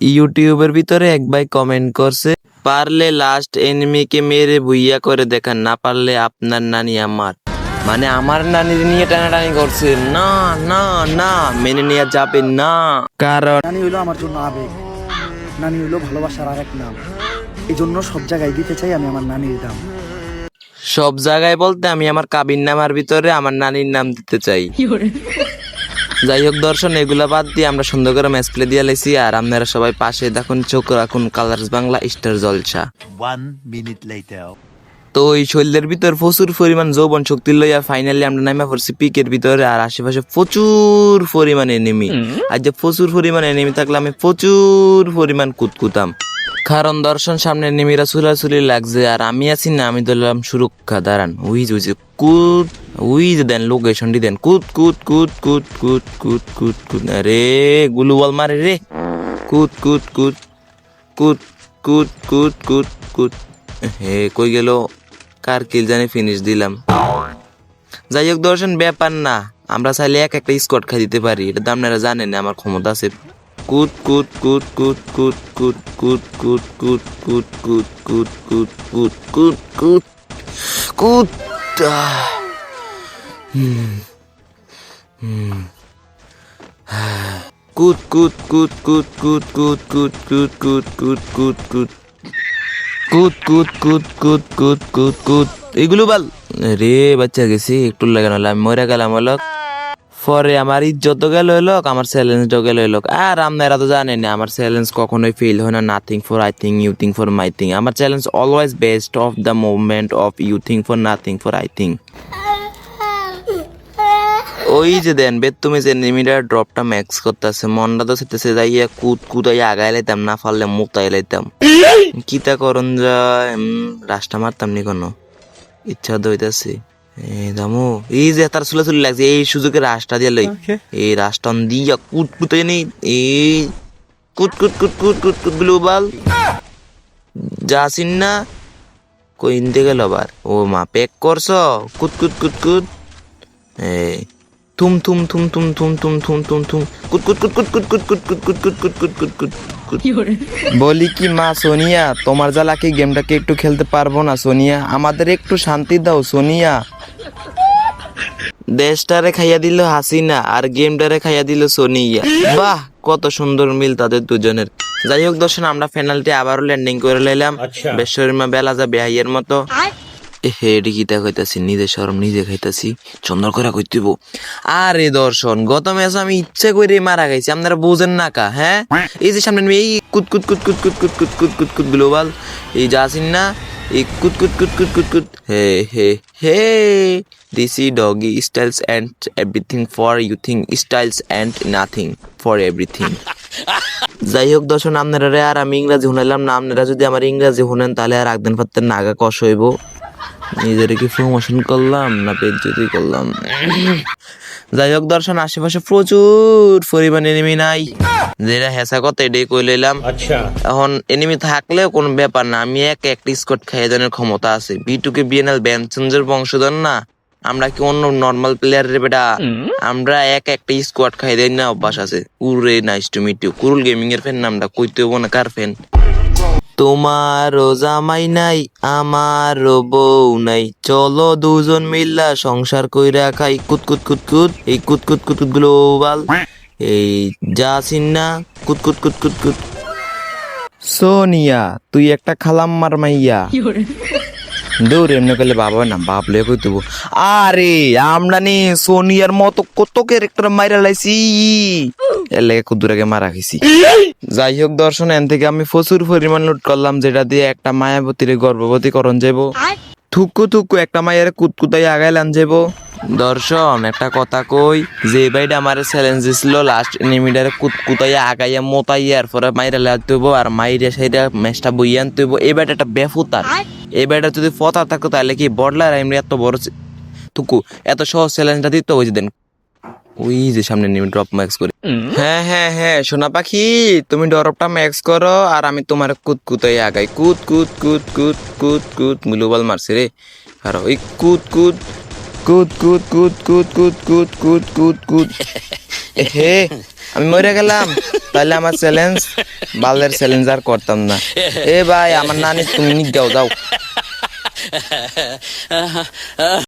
ইউটিউবের ভিতরে এক ভাই কমেন্ট করছে, পারলে লাস্ট এনিমিকে মেরে ভুইয়া করে দেখান, না পারলে আপনার নানি আমার। মানে আমার নানির নিয়ে টানাটানি করছে। না না না, মেনে নেওয়া যাবে না। কারণ নানি হইলো আমার জন্য আবেগ, নানি হইলো ভালোবাসার আরেক নাম। এই জন্য সব জায়গায় দিতে চাই আমি আমার নানির দাম। সব জায়গায় বলতে আমি আমার কাবির নামার ভিতরে আমার নানির নাম দিতে চাই। যাই হোক দর্শন, এগুলা বাদ দিয়ে আমরা সুন্দর করে ম্যাচ প্লে দিয়ে লাইছি। আর আপনারা সবাই পাশে দেখুন, চোখ রাখুন কালার্স বাংলা স্টার জলসা। 1 minute later. তো এই শরীরের ভিতর প্রচুর পরিমাণ যৌবন শক্তি লইয়া ফাইনালি আমরা নামা পড়ছি পিকের ভিতরে। আর আশেপাশে প্রচুর পরিমাণ এনিমি। আর যে প্রচুর পরিমাণ এনিমি থাকলে আমি প্রচুর পরিমাণ কুতকুতাম। কারণ দর্শন সামনে এনিমিরা চুলাচুলি লাগছে, আর আমি আছি না, আমি ধরলাম সুরক্ষা। দাঁড়ান, উই যে কুত, উই যে দেন লোকেশনটি দেন, কুত কুত কুত কুত কুত কুত কুত কুত। আরে গুলুবল মারে রে, কুত কুত কুত কুত কুত কুত কুত কুত। হে কই গেল, কার কিল জানি ফিনিশ দিলাম। যাই হোক দর্শন, ব্যাপার না, আমরা চাইলে এক একটা স্কোয়াড খাই দিতে পারি। এটা তো আপনারা জানেন আমার ক্ষমতা আছে। কুত কুত কুত কুত কুত কুত কুত কুত কুত কুত কুত কুত কুত কুত কুত কুত কুত। কুত কুত কুত কুত কুত কুত কুত কুত কুত কুত কুত কুত কুত কুত কুত কুত কুত কুত কুত। এগুলো বাল রে, বাচ্চা গেছি একটু লাগানো, আমি মরে গেলাম হলক। পরে আমার ইজ্জত গেল হলক, আমার চ্যালেঞ্জও গেল হলক। আর আপনারা তো জানেন আমার চ্যালেঞ্জ কখনোই ফেল হয় না। Nothing for I think, you think for my think. আমার challenge always best of the movement of you think for nothing for I think. ওই যে দেন বেদ, তুমি যে নিমিটার ড্রপটা ম্যাক্স করতেছে, মনটা তো সেতেছে যাইয়া কুদাইয়া আগাই লাইতাম, না পারলে মুক্তাই লাইতাম। কিতা করন যায়, রাস্তা মারতাম নি কোনো, ইচ্ছা দইতাছে। দামু এই যে তার চুলাচুলি লাগছে, এই সুযোগে রাস্তা দিয়ে লই, এই রাস্তা দিয়া কুতাই নেই, এই কুত কুত কুত কুত কুত কুত গ্লোবাল যাসিন না কই ইনতে গেল আবার। ও মা প্যাক করছ, কুত কুত কুত কুত। এই তুম তুম তুম তুম তুম তুম তুম তুম তুম কুত কুত কুত কুত কুত কুত কুত কুত কুত কুত কুত কুত কুত কুত। বলি কি মা সোনিয়া, তোমার জ্বালা কি গেমটাকে একটু খেলতে পারবো না সোনিয়া? আমাদের একটু শান্তি দাও সোনিয়া। দেশটারে খাইয়া দিল হাসিনা, আর গেমটারে খাইয়া দিল সোনিয়া। বাহ, কত সুন্দর মিল তাদের দুজনের। যাই হোক দর্শন, আমরা পেনাল্টি আবারও ল্যান্ডিং করে লাইলাম বেশরমা বেলা যা বেহাইয়ের মতো। হেডি কিতা কইতাছি, নিজে শরম নিজে খাইতাছি, সুন্দর করে কইতেইব। আরে দর্শন, গত ম্যাচ আমি ইচ্ছা করে মারা গেছি, আপনারা বুঝেন না কা? হ্যাঁ, এই যে সামনে এই কুত কুত কুত কুত কুত কুত কুত কুত কুত কুত গ্লোবাল, এই যাসিন না, এই কুত কুত কুত কুত কুত কুত। হে হে হে, দিস ই doggy styles and everything for you think, styles and nothing for everything. যাই হোক দর্শন, আপনারা আর আমি ইংরাজি শুনাইলাম না, আপনারা যদি আমার ইংরাজি শুনেন তাহলে আর একদিন পারতেন না, আগা কষ হইব। নিজের কি প্রমোশন করলাম না বেজ্জতি করলাম? যাই হোক দর্শন, আশেপাশে প্রচুর পরিমাণ এনিমি নাই, যেটা হেসা কথা এটাই কই লইলাম। এখন এনিমি থাকলেও কোনো ব্যাপার না, আমি একটা স্কোয়াড খাইয়ে দেওয়ার ক্ষমতা আছে। বিটুকে বিএনএল ব্যানচেঞ্জের বংশধর না আমরা, কি অন্য নর্মাল প্লেয়ারের বেটা? আমরা একটা স্কোয়াড খাইয়ে দেয় না, অভ্যাস আছে। উরে নাইস টু মিট ইউ, কুরুল গেমিং এর ফ্যান নামটা কইতে হবো না, কার ফ্যান? তোমারও জামাই নাই, আমারও বউ নাই, চলো দুজন মিল্লা সংসার কইরা খাই কুত কুত কুত কুত। এই কুত কুত কুত কুত গ্লোবাল, এই যাসিন না, কুত কুত কুত কুত কুত। সোনিয়া তুই একটা খালাম্মার মাইয়া। দৌড় এমনি করলে বাবা না, বাপ লে কই তুব। আরে আমরা নি সোনিয়ার মতো কত ক্যারেক্টার মাইরা লাইছি, এর লেগে কুদুরাকে মারা খাইছি। যাই হোক দর্শন, এন থেকে আমি প্রচুর পরিমাণ লুট করলাম, যেটা দিয়ে একটা মায়াবতীরে গর্ভবতী করণ যাবো। থুকু থুকু একটা মায়ের কুতকুতাই আগাইলান যাবো। দর্শন একটা কথা কই, যে ভাইটা আমার চ্যালেঞ্জ দিছিল লাস্ট এনিমিটারে কুতকুতাইয়া আগাইয়া মোতাইয়া এরপরে মাইরা লাগতে হইব, আর মাইরা সেইটা ম্যাচটা বইয়া আনতে হইব। এই ব্যাটা একটা বেফুতার, এই ব্যাটা যদি ফতা থাকতো তাহলে কি বডলার এমনি এত বড় থুকু এত সহজ চ্যালেঞ্জটা দিত? ওই যে দেন, ওই যে সামনে নিয়ে ড্রপ ম্যাক্স করে। হ্যাঁ হ্যাঁ হ্যাঁ সোনা পাখি, তুমি ড্রপটা ম্যাক্স করো আর আমি তোমার কুতকুতাই আগাই। কুত কুত কুত কুত কুত কুত গ্লোবাল মারছে রে, আর ওই কুত কুত কুত কুত কুত কুত কুত কুত কুত কুত কুত। হে আমি মরে গেলাম তাহলে আমার চ্যালেঞ্জ বালের চ্যালেঞ্জ আর করতাম না। এ ভাই আমার নানি তুমি নিয়ে যাও যাও।